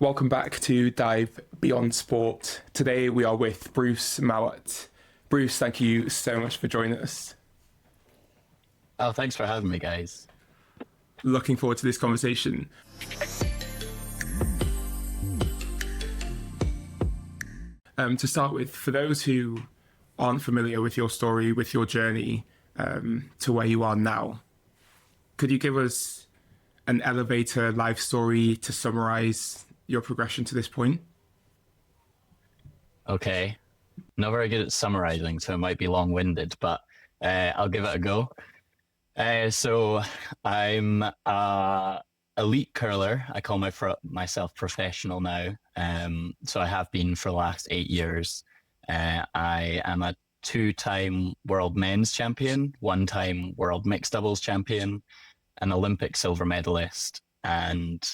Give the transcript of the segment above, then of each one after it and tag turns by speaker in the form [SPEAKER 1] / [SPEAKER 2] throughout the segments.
[SPEAKER 1] Welcome back to Dive Beyond Sport. Today we are with Bruce Mouat. Bruce, thank you so much for joining us.
[SPEAKER 2] Oh, thanks for having me, guys.
[SPEAKER 1] Looking forward to this conversation. To start with, for those who aren't familiar with your story, with your journey to where you are now, could you give us an elevator life story to summarize your progression to this point?
[SPEAKER 2] Okay. Not very good at summarizing, so it might be long-winded, but I'll give it a go. So I'm a elite curler. I call myself professional now. So I have been for the last 8 years. I am a two-time world men's champion, one-time world mixed doubles champion, an Olympic silver medalist, and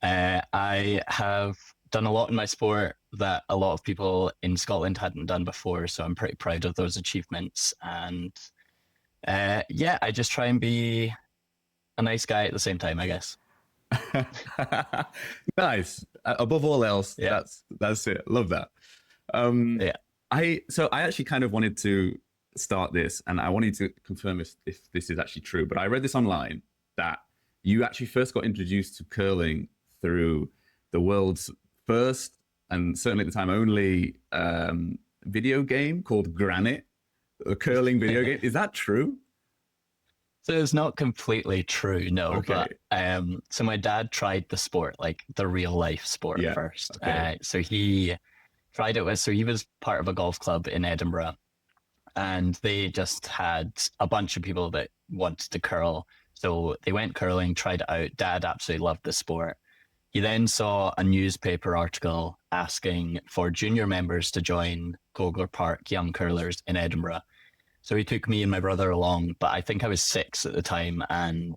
[SPEAKER 2] I have done a lot in my sport that a lot of people in Scotland hadn't done before. So I'm pretty proud of those achievements. And yeah, I just try and be a nice guy at the same time, I guess.
[SPEAKER 3] Nice. Above all else,
[SPEAKER 2] Yeah.
[SPEAKER 3] that's it. Love that.
[SPEAKER 2] Yeah.
[SPEAKER 3] I actually kind of wanted to start this, and I wanted to confirm if this is actually true. But I read this online that you actually first got introduced to curling through the world's first and certainly at the time only video game called Granite, a curling video game. Is that true?
[SPEAKER 2] So it's not completely true, no.
[SPEAKER 3] Okay.
[SPEAKER 2] But so my dad tried the sport, like the real life sport
[SPEAKER 3] Yeah,
[SPEAKER 2] first.
[SPEAKER 3] okay.
[SPEAKER 2] So he tried it with, so he was part of a golf club in Edinburgh, and they just had a bunch of people that wanted to curl. So they went curling, tried it out. Dad absolutely loved the sport. He then saw a newspaper article asking for junior members to join Gogler Park Young Curlers in Edinburgh. So he took me and my brother along, but I think I was 6 at the time. And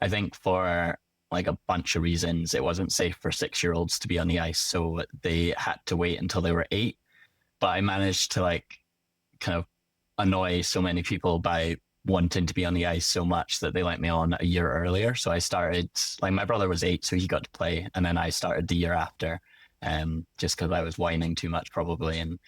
[SPEAKER 2] I think for like a bunch of reasons, it wasn't safe for 6-year-olds to be on the ice. So they had to wait until they were 8. But I managed to like kind of annoy so many people by wanting to be on the ice so much that they let me on a year earlier. So I started, like my brother was 8, so he got to play. And then I started the year after, just because I was whining too much probably. And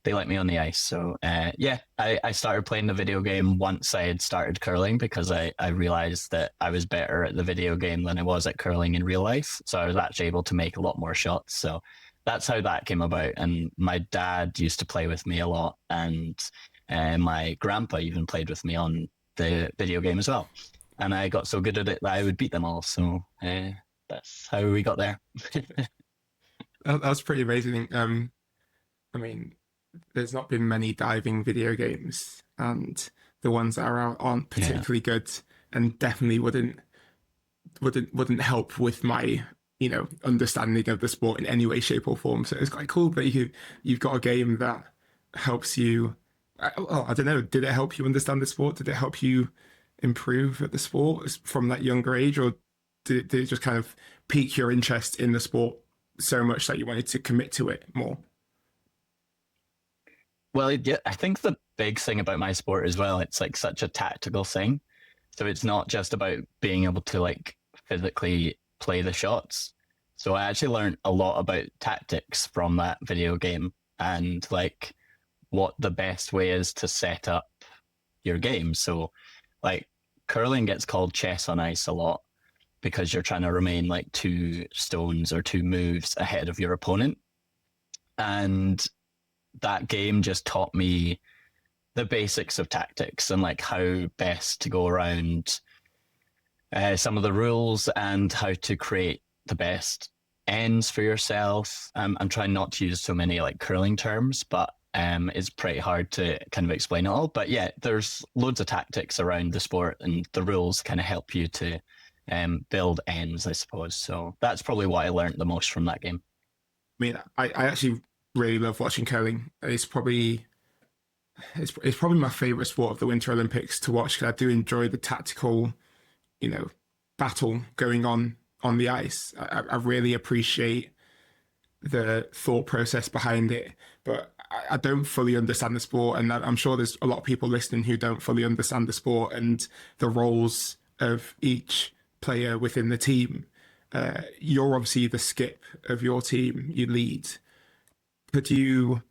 [SPEAKER 2] they let me on the ice. So yeah, I started playing the video game once I had started curling because I realized that I was better at the video game than I was at curling in real life. So I was actually able to make a lot more shots. So that's how that came about. And my dad used to play with me a lot. And my grandpa even played with me on the video game as well. And I got so good at it that I would beat them all. So that's how we got there.
[SPEAKER 1] That's pretty amazing. I mean, there's not been many diving video games, and the ones that are out aren't particularly good, and definitely wouldn't help with my understanding of the sport in any way, shape, or form. So it's quite cool that you've got a game that helps you. I don't know. Did it help you understand the sport? Did it help you improve at the sport from that younger age, or did it just kind of pique your interest in the sport so much that you wanted to commit to it more?
[SPEAKER 2] Well, yeah, I think the big thing about my sport as well, it's like such a tactical thing. So it's not just about being able to like physically play the shots. So I actually learned a lot about tactics from that video game and like what the best way is to set up your game. So like curling gets called chess on ice a lot because you're trying to remain like 2 stones or 2 moves ahead of your opponent. And that game just taught me the basics of tactics and like how best to go around some of the rules and how to create the best ends for yourself. I'm trying not to use so many like curling terms, but it's pretty hard to kind of explain it all. But yeah, there's loads of tactics around the sport, and the rules kind of help you to build ends, I suppose. So that's probably what I learned the most from that game.
[SPEAKER 1] I mean, I actually really love watching curling. It's probably my favorite sport of the Winter Olympics to watch, because I do enjoy the tactical, battle going on the ice. I really appreciate the thought process behind it, but I don't fully understand the sport, and I'm sure there's a lot of people listening who don't fully understand the sport and the roles of each player within the team. you're obviously the skip of your team, you lead. Could you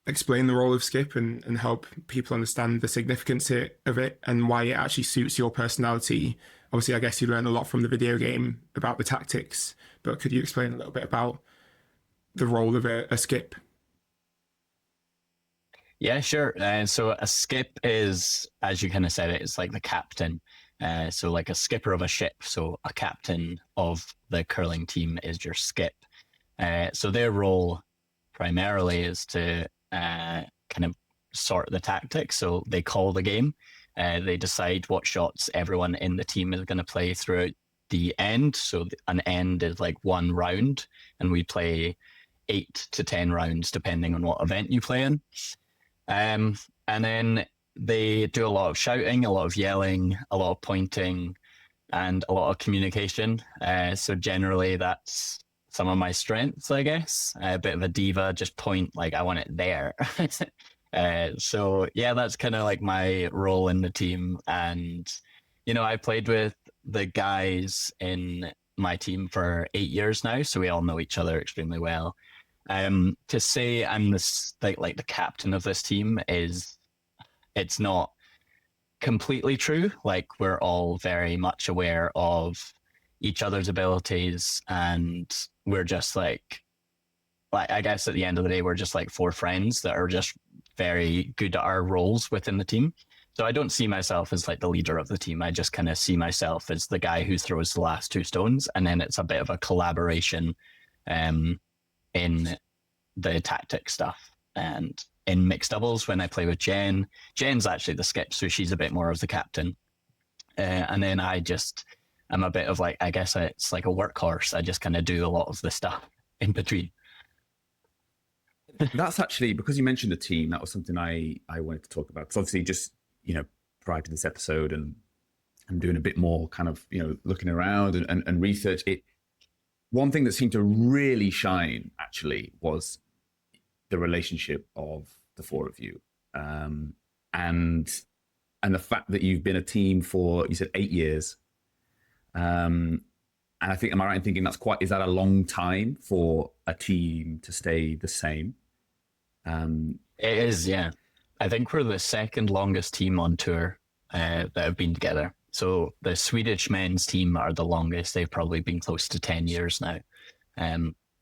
[SPEAKER 1] explain the role of skip and help people understand the significance of it and why it actually suits your personality? Obviously, I guess you learn a lot from the video game about the tactics, but could you explain a little bit about the role of a skip?
[SPEAKER 2] Yeah, sure. So a skip is, as you kind of said, it's like the captain. So like a skipper of a ship. So a captain of the curling team is your skip. So their role primarily is to kind of sort the tactics. So they call the game. They decide what shots everyone in the team is going to play throughout the end. So an end is like one round, and we play 8 to 10 rounds depending on what event you play in. And then they do a lot of shouting, a lot of yelling, a lot of pointing, and a lot of communication. So generally, that's some of my strengths, I guess. A bit of a diva, just point like I want it there. So yeah, that's kind of like my role in the team. And I played with the guys in my team for 8 years now, so we all know each other extremely well. To say I'm like the captain of this team it's not completely true. Like we're all very much aware of each other's abilities, and we're just like I guess at the end of the day, we're just like 4 friends that are just very good at our roles within the team. So I don't see myself as like the leader of the team. I just kind of see myself as the guy who throws the last 2 stones, and then it's a bit of a collaboration in the tactic stuff. And in mixed doubles, when I play with Jen's actually the skip, so she's a bit more of the captain. And then I'm a bit of like, I guess it's like a workhorse. I just kind of do a lot of the stuff in between.
[SPEAKER 3] That's actually, because you mentioned the team, that was something I wanted to talk about. Because obviously just, prior to this episode, and I'm doing a bit more kind of, looking around and research it. One thing that seemed to really shine actually was the relationship of the 4 of you. And the fact that you've been a team for, you said 8 years. And I think, am I right in thinking is that a long time for a team to stay the same?
[SPEAKER 2] It is, yeah. I think we're the second longest team on tour that have been together. So the Swedish men's team are the longest. They've probably been close to 10 years now.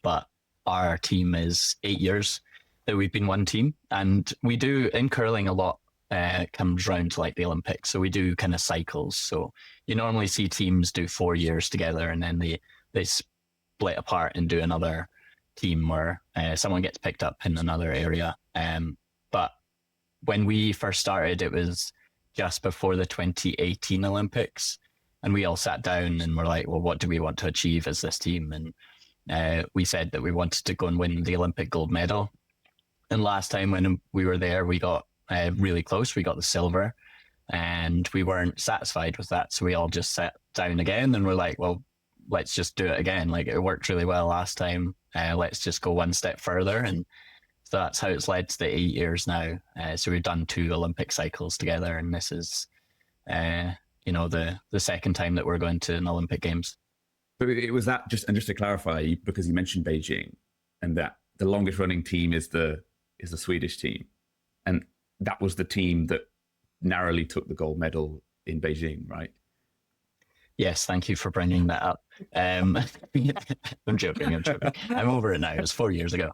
[SPEAKER 2] But our team is 8 years that we've been one team. And we do, in curling, a lot comes round to like the Olympics. So we do kind of cycles. So you normally see teams do 4 years together, and then they split apart and do another team where someone gets picked up in another area. But when we first started, it was just before the 2018 Olympics, and we all sat down and were like, well, what do we want to achieve as this team? And we said that we wanted to go and win the Olympic gold medal. And last time when we were there, we got really close. We got the silver, and we weren't satisfied with that. So we all just sat down again and we're like, well, let's just do it again. Like, it worked really well last time. Let's just go one step further. And so that's how it's led to the 8 years now. So we've done 2 Olympic cycles together, and this is, the second time that we're going to an Olympic Games.
[SPEAKER 3] But it was that, just to clarify, because you mentioned Beijing, and that the longest running team is the Swedish team, and that was the team that narrowly took the gold medal in Beijing, right?
[SPEAKER 2] Yes, thank you for bringing that up. I'm joking. I'm over it now. It was 4 years ago.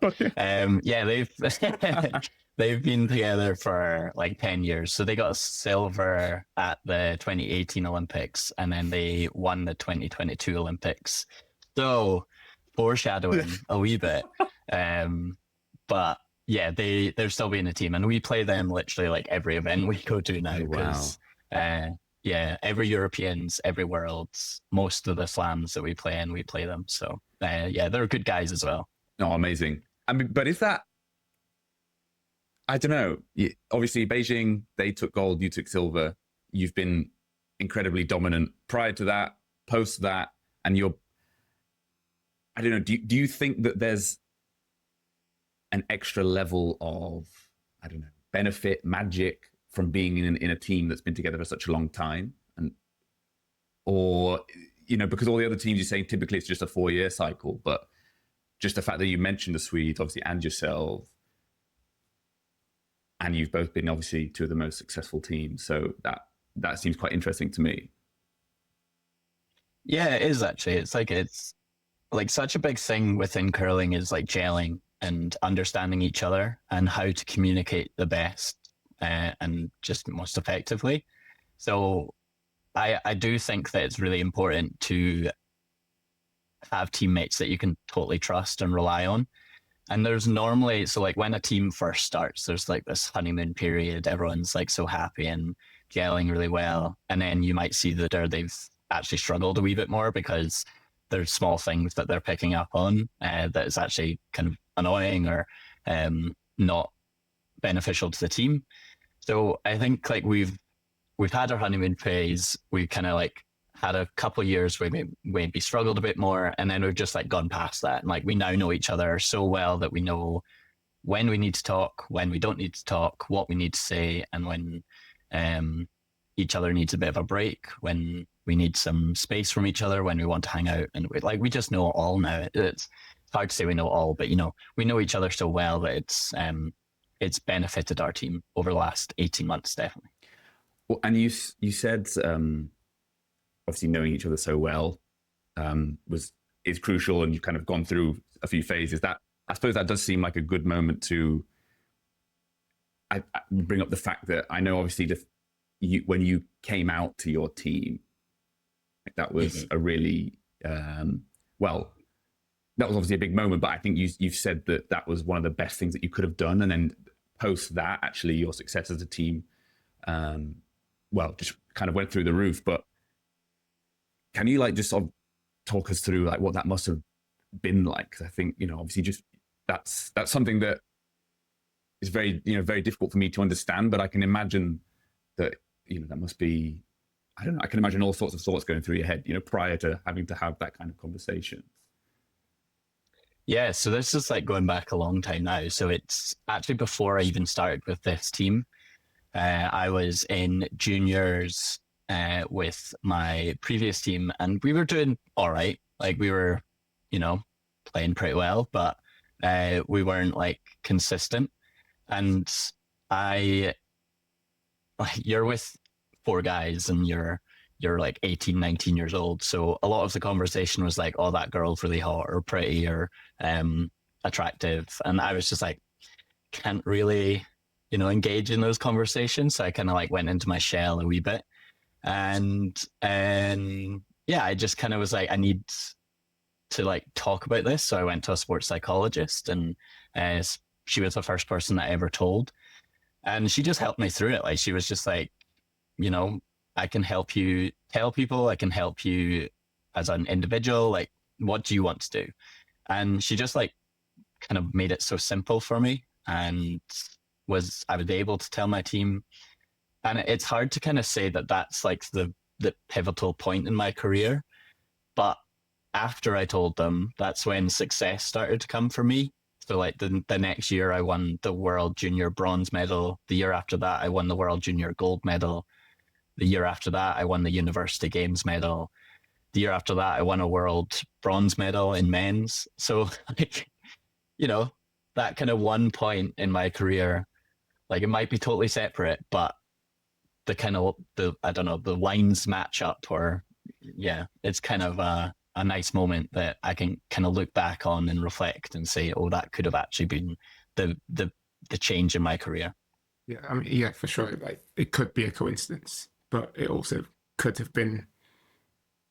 [SPEAKER 2] Yeah, they've been together for like 10 years. So they got a silver at the 2018 Olympics, and then they won the 2022 Olympics. So foreshadowing a wee bit. But yeah, they're still being a team, and we play them literally like every event we go to now. Because yeah, every Europeans, every Worlds, most of the slams that we play in, we play them. So yeah, they're good guys as well.
[SPEAKER 3] Oh, amazing. I mean, but is that, I don't know. Obviously, Beijing, they took gold, you took silver. You've been incredibly dominant prior to that, post that, and I don't know, do you think that there's an extra level of, I don't know, benefit, magic from being in a team that's been together for such a long time? Or because all the other teams you're saying typically it's just a 4-year cycle, but just the fact that you mentioned the Swedes, obviously, and yourself, and you've both been obviously two of the most successful teams. So that seems quite interesting to me.
[SPEAKER 2] Yeah, it is actually. It's like such a big thing within curling is like gelling and understanding each other and how to communicate the best and just most effectively. So I do think that it's really important to have teammates that you can totally trust and rely on. And there's normally, so like when a team first starts, there's like this honeymoon period. Everyone's like so happy and gelling really well. And then you might see that they've actually struggled a wee bit more because there's small things that they're picking up on that is actually kind of annoying or not beneficial to the team. So I think like we've had our honeymoon phase. We kind of like had a couple of years where we maybe struggled a bit more, and then we've just like gone past that. And like we now know each other so well that we know when we need to talk, when we don't need to talk, what we need to say, and when each other needs a bit of a break, when we need some space from each other, when we want to hang out. And we just know it all now. It's hard to say we know it all, but we know each other so well that it's benefited our team over the last 18 months, definitely.
[SPEAKER 3] Well, and you said obviously knowing each other so well is crucial, and you've kind of gone through a few phases. That, I suppose, that does seem like a good moment to I bring up the fact that I know obviously when you came out to your team, that was a really well, that was obviously a big moment. But I think you've said that was one of the best things that you could have done, and then post that, actually, your success as a team, well, just kind of went through the roof. But can you like just sort of talk us through like what that must have been like? Because I think obviously just that's something that is very very difficult for me to understand. But I can imagine that that must be, I don't know, I can imagine all sorts of thoughts going through your head prior to having to have that kind of conversation.
[SPEAKER 2] Yeah, so this is like going back a long time now. So it's actually before I even started with this team. I was in juniors with my previous team, and we were doing all right. Like we were, playing pretty well, but we weren't like consistent. And you're with 4 guys, and you're like 18, 19 years old. So a lot of the conversation was like, oh, that girl's really hot or pretty or attractive. And I was just like, can't really, engage in those conversations. So I kind of like went into my shell a wee bit. And yeah, I just kind of was like, I need to like talk about this. So I went to a sports psychologist, and she was the first person that I ever told. And she just helped me through it. Like she was just like, I can help you tell people, I can help you as an individual, like, what do you want to do? And she just like kind of made it so simple for me, and I was able to tell my team. And it's hard to kind of say that that's like the pivotal point in my career. But after I told them, that's when success started to come for me. So like the next year I won the World Junior bronze medal. The year after that, I won the World Junior gold medal. The year after that, I won the University Games medal. The year after that, I won a world bronze medal in men's. So like, that kind of one point in my career, like it might be totally separate, but the kind of the lines match up, or yeah, it's kind of a nice moment that I can kind of look back on and reflect and say, oh, that could have actually been the change in my career.
[SPEAKER 1] Yeah, I mean, yeah, for sure. Like it could be a coincidence, but it also could have been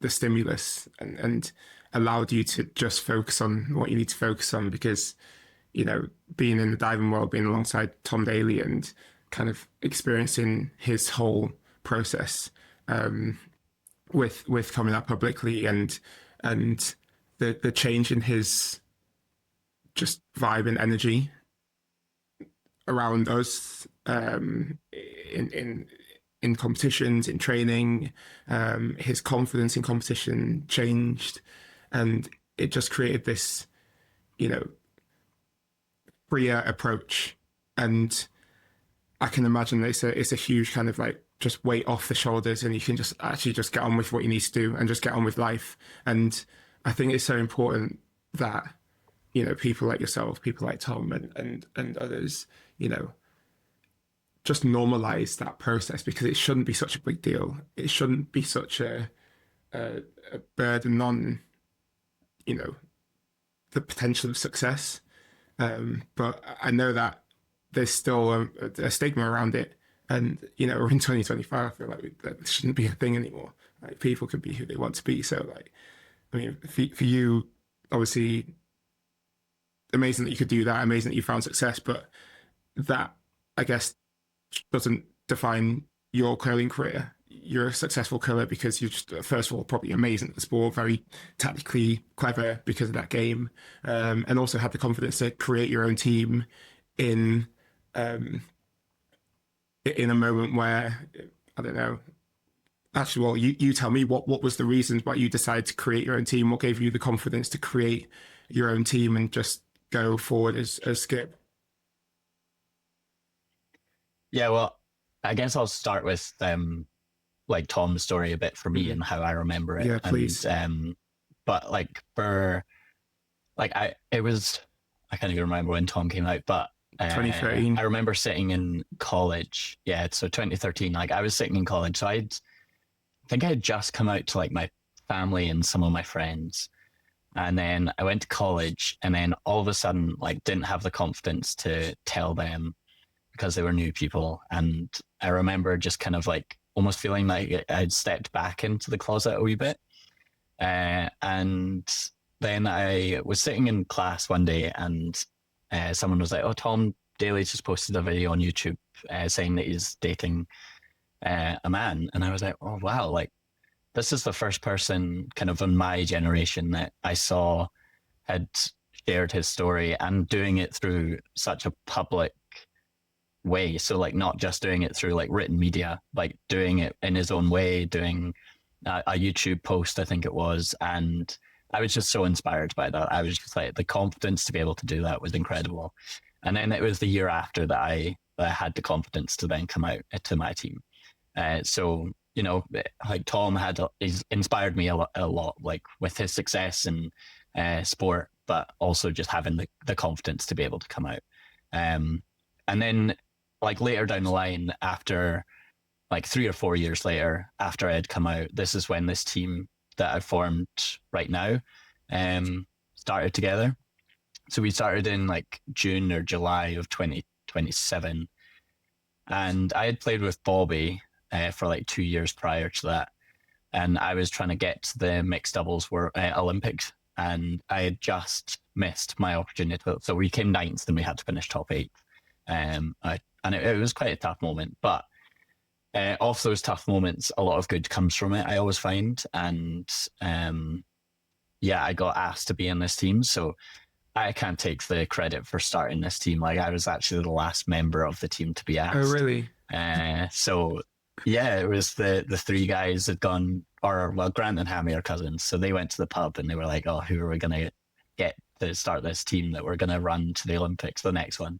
[SPEAKER 1] the stimulus and allowed you to just focus on what you need to focus on. Because being in the diving world, being alongside Tom Daly and kind of experiencing his whole process with coming out publicly and the change in his just vibe and energy around us in competitions, in training, his confidence in competition changed, and it just created this freer approach. And I can imagine it's a huge kind of like just weight off the shoulders, and you can just actually just get on with what you need to do and just get on with life. And I think it's so important that, you know, people like yourself, people like Tom and others, you know, just normalize that process, because it shouldn't be such a big deal. It shouldn't be such a burden on, you know, the potential of success. But I know that there's still a stigma around it. And, you know, we're in 2025. I feel like that shouldn't be a thing anymore. Like, people can be who they want to be. So, like, I mean, for you, obviously, amazing that you could do that. Amazing that you found success. But that, I guess, doesn't define your curling career. You're a successful curler because you're just, first of all, probably amazing at the sport, very tactically clever because of that game, and also had the confidence to create your own team in in a moment where, I don't know. Actually, well, you tell me, what was the reasons why you decided to create your own team? What gave you the confidence to create your own team and just go forward as Skip?
[SPEAKER 2] Yeah, well, I guess I'll start with like Tom's story a bit for me and how I remember it.
[SPEAKER 1] Yeah, please.
[SPEAKER 2] And, but like for like I can't even remember when Tom came out, but
[SPEAKER 1] 2013.
[SPEAKER 2] I remember sitting in college. Yeah, so 2013. Like I was sitting in college, so I think I had just come out to like my family and some of my friends, and then I went to college, and then all of a sudden like didn't have the confidence to tell them because they were new people. And I remember just kind of like almost feeling like I'd stepped back into the closet a wee bit. And then I was sitting in class one day, and someone was like, "Oh, Tom Daly just posted a video on YouTube saying that he's dating a man." And I was like, "Oh, wow, like this is the first person kind of in my generation that I saw had shared his story and doing it through such a public way. So like not just doing it through like written media, like doing it in his own way, doing a YouTube post, I think it was." And I was just so inspired by that. I was just like, the confidence to be able to do that was incredible. And then it was the year after that I had the confidence to then come out to my team. So, you know, like Tom he's inspired me a lot, like with his success in sport, but also just having the confidence to be able to come out. And then like later down the line, after like 3 or 4 years later, after I had come out, this is when this team that I've formed right now started together. So we started in like June or July of 2027. And I had played with Bobby for like 2 years prior to that. And I was trying to get to the mixed doubles Olympics, and I had just missed my opportunity. So we came ninth and we had to finish top 8. And it was quite a tough moment, but off those tough moments, a lot of good comes from it, I always find. And yeah, I got asked to be in this team, so I can't take the credit for starting this team. Like I was actually the last member of the team to be asked.
[SPEAKER 1] Oh, really?
[SPEAKER 2] So yeah, it was the 3 guys had gone, or well, Grant and Hammy are cousins, so they went to the pub and they were like, "Oh, who are we gonna get to start this team that we're gonna run to the Olympics, the next one?"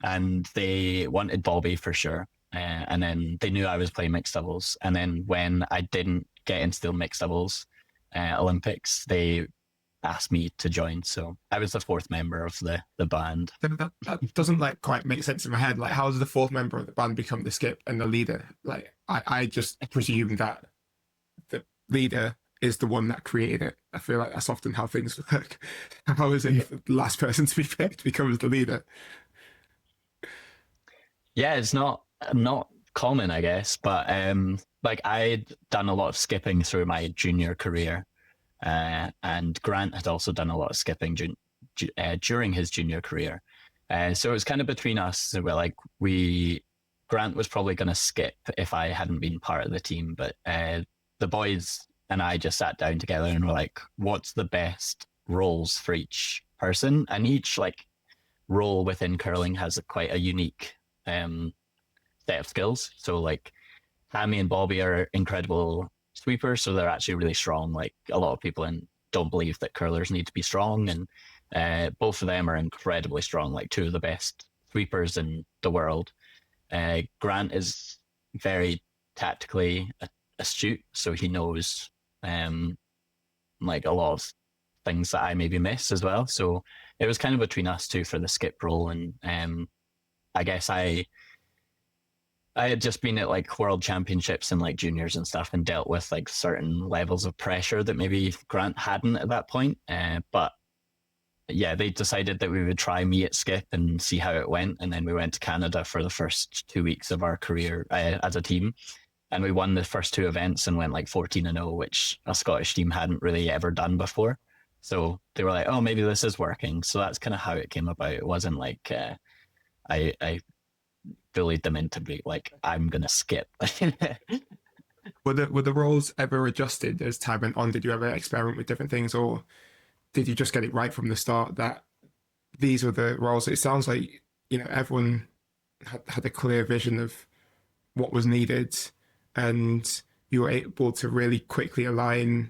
[SPEAKER 2] And they wanted Bobby for sure. And then they knew I was playing mixed doubles. And then when I didn't get into the mixed doubles Olympics, they asked me to join. So I was the 4th member of the band.
[SPEAKER 1] That doesn't like quite make sense in my head. Like, how does the 4th member of the band become the skip and the leader? Like, I just presume that the leader is the one that created it. I feel like that's often how things work. How is it the last person to be picked becomes the leader?
[SPEAKER 2] Yeah, it's not common, I guess, but like I'd done a lot of skipping through my junior career, and Grant had also done a lot of skipping during his junior career. So it was kind of between us. We're like, Grant was probably going to skip if I hadn't been part of the team, but the boys and I just sat down together and were like, what's the best roles for each person? And each like role within curling has quite a unique set of skills. So like Hammy and Bobby are incredible sweepers, so they're actually really strong. Like a lot of people don't believe that curlers need to be strong, and both of them are incredibly strong, like 2 of the best sweepers in the world. Grant is very tactically astute, so he knows like a lot of things that I maybe miss as well. So it was kind of between us two for the skip role, and I guess I had just been at like world championships and like juniors and stuff and dealt with like certain levels of pressure that maybe Grant hadn't at that point. But yeah, they decided that we would try me at skip and see how it went. And then we went to Canada for the first 2 weeks of our career as a team. And we won the first two events and went like 14-0, which a Scottish team hadn't really ever done before. So they were like, oh, maybe this is working. So that's kind of how it came about. It wasn't like I bullied them into be like, I'm gonna skip.
[SPEAKER 1] Were the roles ever adjusted as time went on? Did you ever experiment with different things, or did you just get it right from the start that these were the roles? It sounds like, you know, everyone had a clear vision of what was needed, and you were able to really quickly align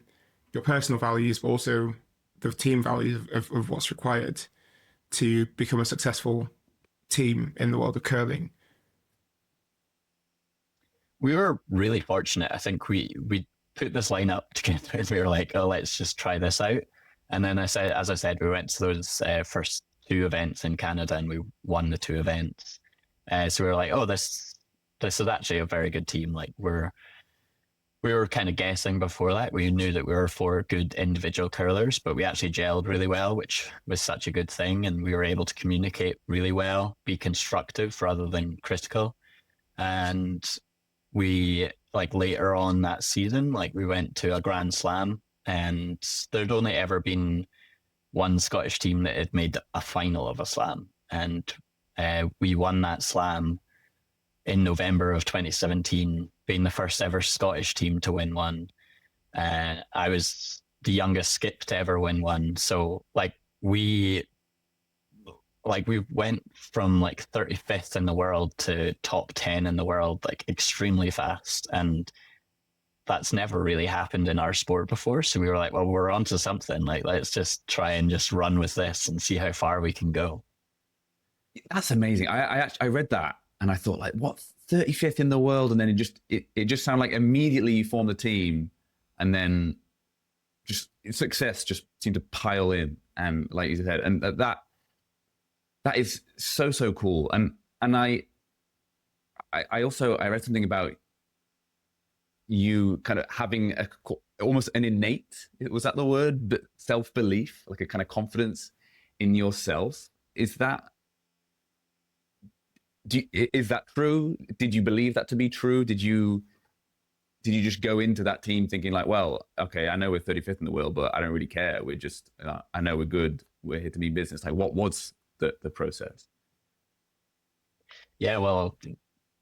[SPEAKER 1] your personal values, but also the team values of what's required to become a successful team in the world of curling.
[SPEAKER 2] We were really fortunate. I think we put this line up together and we were like, oh, let's just try this out. And then as I said, we went to those first two events in Canada and we won the two events. So we were like, oh, this is actually a very good team. Like we were kind of guessing before that. We knew that we were four good individual curlers, but we actually gelled really well, which was such a good thing. And we were able to communicate really well, be constructive rather than critical. And we, like later on that season, like we went to a Grand Slam, and there'd only ever been one Scottish team that had made a final of a slam. And we won that slam in November of 2017, being the first ever Scottish team to win one. I was the youngest skip to ever win one. So we went from like 35th in the world to top 10 in the world, like extremely fast. And that's never really happened in our sport before. So we were like, well, we're onto something. Like, let's just try and just run with this and see how far we can go.
[SPEAKER 3] That's amazing. I read that and I thought, like, what, 35th in the world? And then it just sounded like immediately you formed the team, and then just success just seemed to pile in. And like you said, and that is so cool. And I also read something about you kind of having almost an innate, was that the word, but self-belief, like a kind of confidence in yourself. Is that true? Did you believe that to be true? Did you just go into that team thinking like, well, okay, I know we're 35th in the world, but I don't really care. We're just, I know we're good. We're here to be business. Like, what was the process?
[SPEAKER 2] Yeah, well,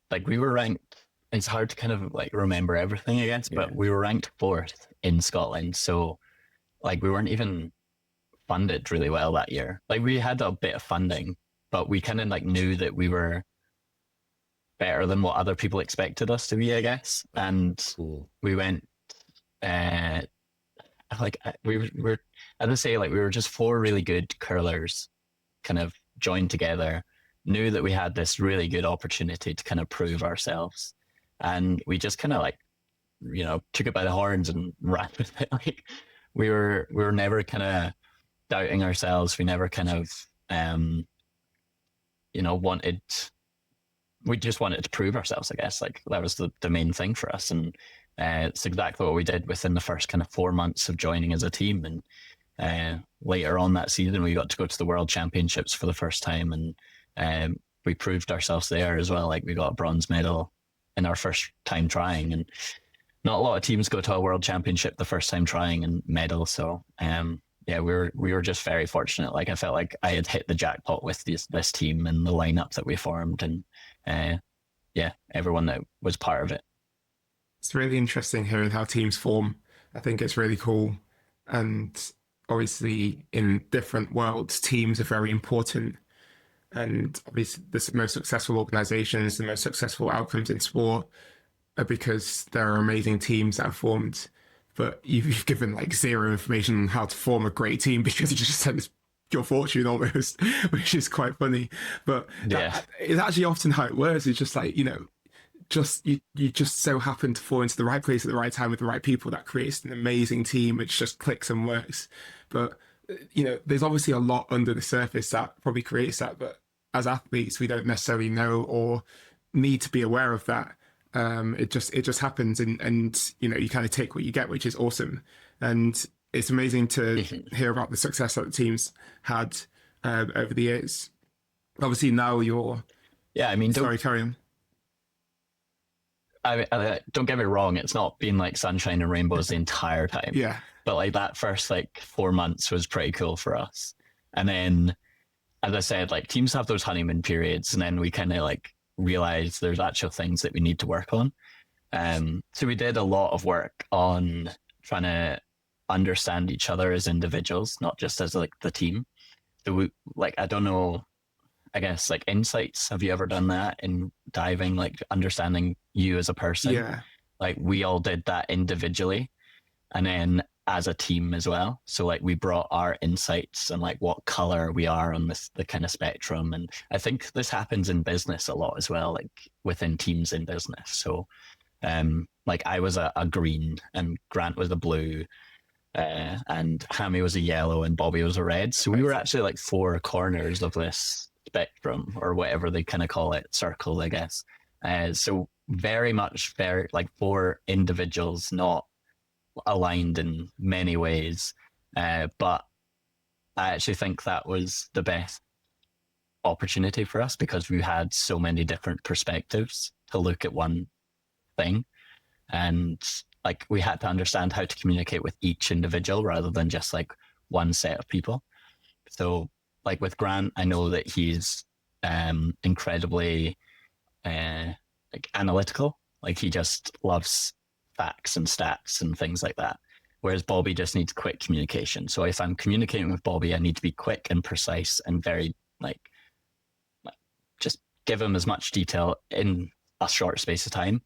[SPEAKER 2] like we were ranked, it's hard to kind of like remember everything, I guess, but we were ranked 4th in Scotland. So like we weren't even funded really well that year. Like we had a bit of funding, but we kind of like knew that we were better than what other people expected us to be, I guess. And we went, we were, as I say, like we were just four really good curlers kind of joined together, knew that we had this really good opportunity to kind of prove ourselves. And we just kind of like, you know, took it by the horns and ran with it. Like we were never kind of doubting ourselves. We never kind of, you know, we just wanted to prove ourselves, I guess. Like that was the main thing for us. And it's exactly what we did within the first kind of 4 months of joining as a team. And later on that season, we got to go to the World Championships for the first time. And we proved ourselves there as well. Like we got a bronze medal in our first time trying. And not a lot of teams go to a World Championship the first time trying and medal. So yeah, we were just very fortunate. Like I felt like I had hit the jackpot with this team and the lineup that we formed, and yeah, everyone that was part of it.
[SPEAKER 1] It's really interesting hearing how teams form. I think it's really cool. And obviously in different worlds, teams are very important. And obviously the most successful organizations, the most successful outcomes in sport are because there are amazing teams that are formed. But you've given like zero information on how to form a great team because you just said it's your fortune almost, which is quite funny. But
[SPEAKER 2] yeah,
[SPEAKER 1] it's actually often how it works. It's just like, you know, you just so happen to fall into the right place at the right time with the right people that creates an amazing team which just clicks and works. But there's obviously a lot under the surface that probably creates that, but as athletes we don't necessarily know or need to be aware of that. It just happens, and you kind of take what you get, which is awesome. And it's amazing to hear about the success that the teams had over the years. Obviously now you're
[SPEAKER 2] Yeah, I mean,
[SPEAKER 1] sorry, carry on.
[SPEAKER 2] don't get me wrong, it's not been like sunshine and rainbows the entire time.
[SPEAKER 1] Yeah.
[SPEAKER 2] But like that first like 4 months was pretty cool for us. And then, as I said, like teams have those honeymoon periods, and then we kind of like realize there's actual things that we need to work on. So we did a lot of work on trying to understand each other as individuals, not just as like the team. So we, like, I don't know, I guess like insights. Have you ever done that in diving, like understanding you as a person?
[SPEAKER 1] Yeah.
[SPEAKER 2] Like we all did that individually and then as a team as well. So like we brought our insights and like what color we are on the kind of spectrum. And I think this happens in business a lot as well, like within teams in business. So like I was a green and Grant was a blue, and Hammy was a yellow and Bobby was a red. So we were actually like four corners of this spectrum, or whatever they kind of call it, circle, I guess. So very much like four individuals, not aligned in many ways. But I actually think that was the best opportunity for us because we had so many different perspectives to look at one thing. And like we had to understand how to communicate with each individual rather than just like one set of people. So like with Grant, I know that he's incredibly like analytical. Like he just loves facts and stats and things like that. Whereas Bobby just needs quick communication. So if I'm communicating with Bobby, I need to be quick and precise and very like just give him as much detail in a short space of time.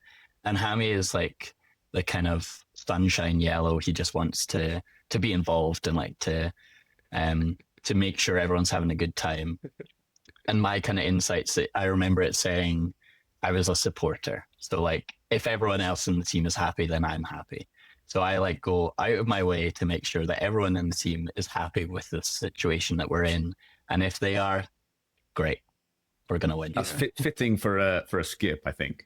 [SPEAKER 2] And Hammy is like the kind of sunshine yellow. He just wants to be involved and like to make sure everyone's having a good time. And my kind of insights, I remember it saying I was a supporter. So like if everyone else in the team is happy, then I'm happy. So I like go out of my way to make sure that everyone in the team is happy with the situation that we're in. And if they are, great, we're gonna win.
[SPEAKER 3] That's fitting for a skip, I think.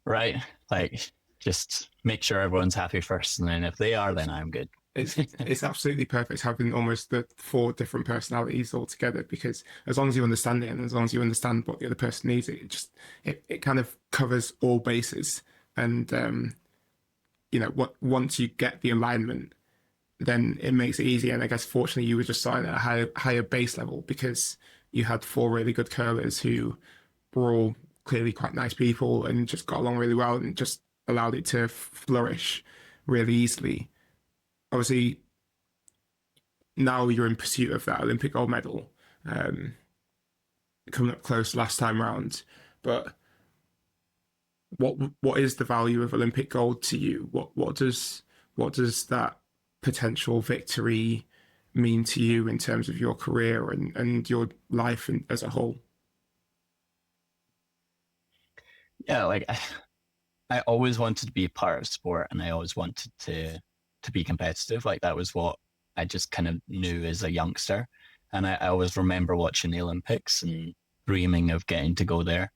[SPEAKER 2] Right, like just make sure everyone's happy first, and then if they are, then I'm good.
[SPEAKER 1] It's absolutely perfect having almost the four different personalities all together, because as long as you understand it and as long as you understand what the other person needs, it kind of covers all bases. And once you get the alignment, then it makes it easy. And I guess fortunately you were just starting at a higher base level because you had four really good curlers who were all clearly quite nice people and just got along really well and just allowed it to flourish really easily. Obviously, now you're in pursuit of that Olympic gold medal, coming up close last time round. But what is the value of Olympic gold to you? What does that potential victory mean to you in terms of your career and your life as a whole?
[SPEAKER 2] Yeah, like I always wanted to be part of sport, and I always wanted to be competitive. Like that was what I just kind of knew as a youngster. And I always remember watching the Olympics and dreaming of getting to go there.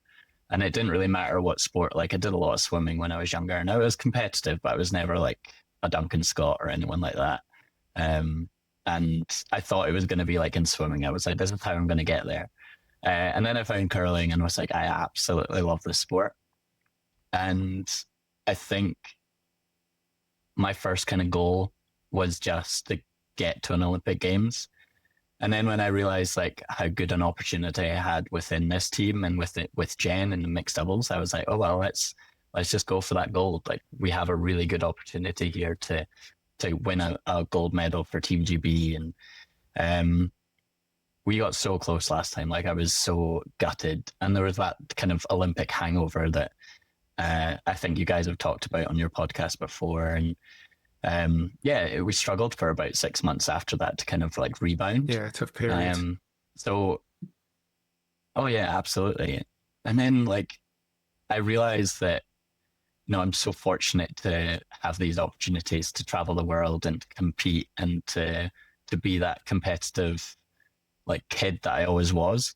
[SPEAKER 2] And it didn't really matter what sport. Like I did a lot of swimming when I was younger, and I was competitive, but I was never like a Duncan Scott or anyone like that. And I thought it was going to be like in swimming. I was like, this is how I'm going to get there. And then I found curling and was like, I absolutely love this sport. And I think my first kind of goal was just to get to an Olympic Games. And then when I realized like how good an opportunity I had within this team and with Jen in the mixed doubles, I was like, oh well, let's just go for that gold. Like we have a really good opportunity here to win a gold medal for Team GB. And we got so close last time. Like I was so gutted. And there was that kind of Olympic hangover that I think you guys have talked about on your podcast before. And we struggled for about 6 months after that to kind of like rebound.
[SPEAKER 1] Yeah, tough period.
[SPEAKER 2] Oh yeah, absolutely. And then like I realized that, I'm so fortunate to have these opportunities to travel the world and to compete and to be that competitive like kid that I always was.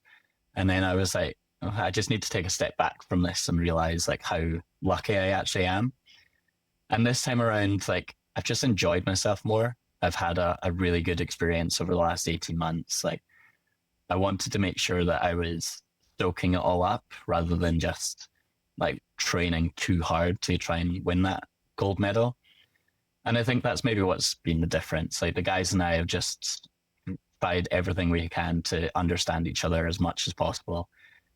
[SPEAKER 2] And then I was like, oh, I just need to take a step back from this and realize like how lucky I actually am. And this time around, like I've just enjoyed myself more. I've had a really good experience over the last 18 months. Like I wanted to make sure that I was soaking it all up rather than just like training too hard to try and win that gold medal. And I think that's maybe what's been the difference. Like the guys and I have just tried everything we can to understand each other as much as possible.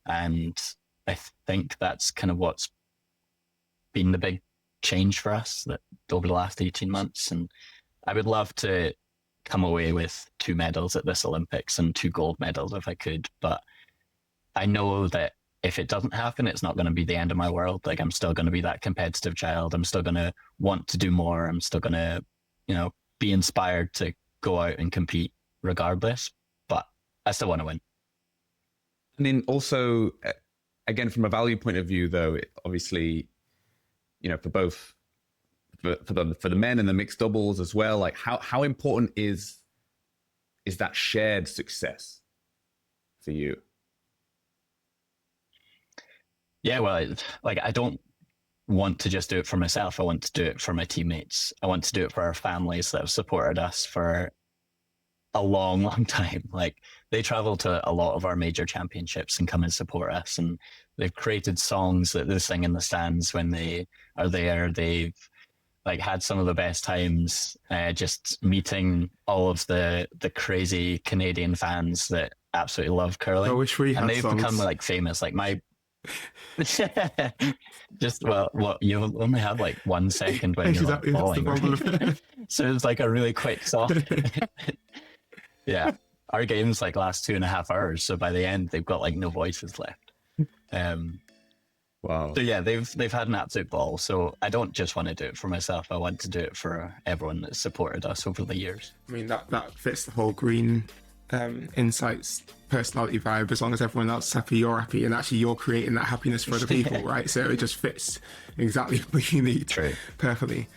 [SPEAKER 2] And I think that's kind of what's been the big change for us that over the last 18 months. And I would love to come away with 2 medals at this Olympics and 2 gold medals if I could. But I know that if it doesn't happen, it's not going to be the end of my world. Like I'm still going to be that competitive child. I'm still going to want to do more. I'm still going to, be inspired to go out and compete regardless. But I still want to win.
[SPEAKER 3] And then also, again, from a value point of view, though, obviously, for both for the men and the mixed doubles as well, like how important is that shared success for you?
[SPEAKER 2] Yeah, well, like I don't want to just do it for myself. I want to do it for my teammates. I want to do it for our families that have supported us for a long, long time. Like they travel to a lot of our major championships and come and support us. And they've created songs that they sing in the stands when they are there. They've like had some of the best times just meeting all of the crazy Canadian fans that absolutely love curling.
[SPEAKER 1] I wish we had
[SPEAKER 2] and they've
[SPEAKER 1] songs.
[SPEAKER 2] become like famous. Like my just what you only have like 1 second when you're
[SPEAKER 1] Exactly,
[SPEAKER 2] like
[SPEAKER 1] that's the
[SPEAKER 2] falling.
[SPEAKER 1] problem.
[SPEAKER 2] So it's like a really quick song. Yeah, our games like last 2.5 hours. So by the end, they've got like no voices left.
[SPEAKER 3] Wow.
[SPEAKER 2] So yeah, they've had an absolute ball. So I don't just want to do it for myself. I want to do it for everyone that's supported us over the years.
[SPEAKER 1] I mean, that fits the whole green insights personality vibe. As long as everyone else is happy, you're happy, and actually you're creating that happiness for other people, right? So it just fits exactly what you need.
[SPEAKER 2] True.
[SPEAKER 1] Perfectly.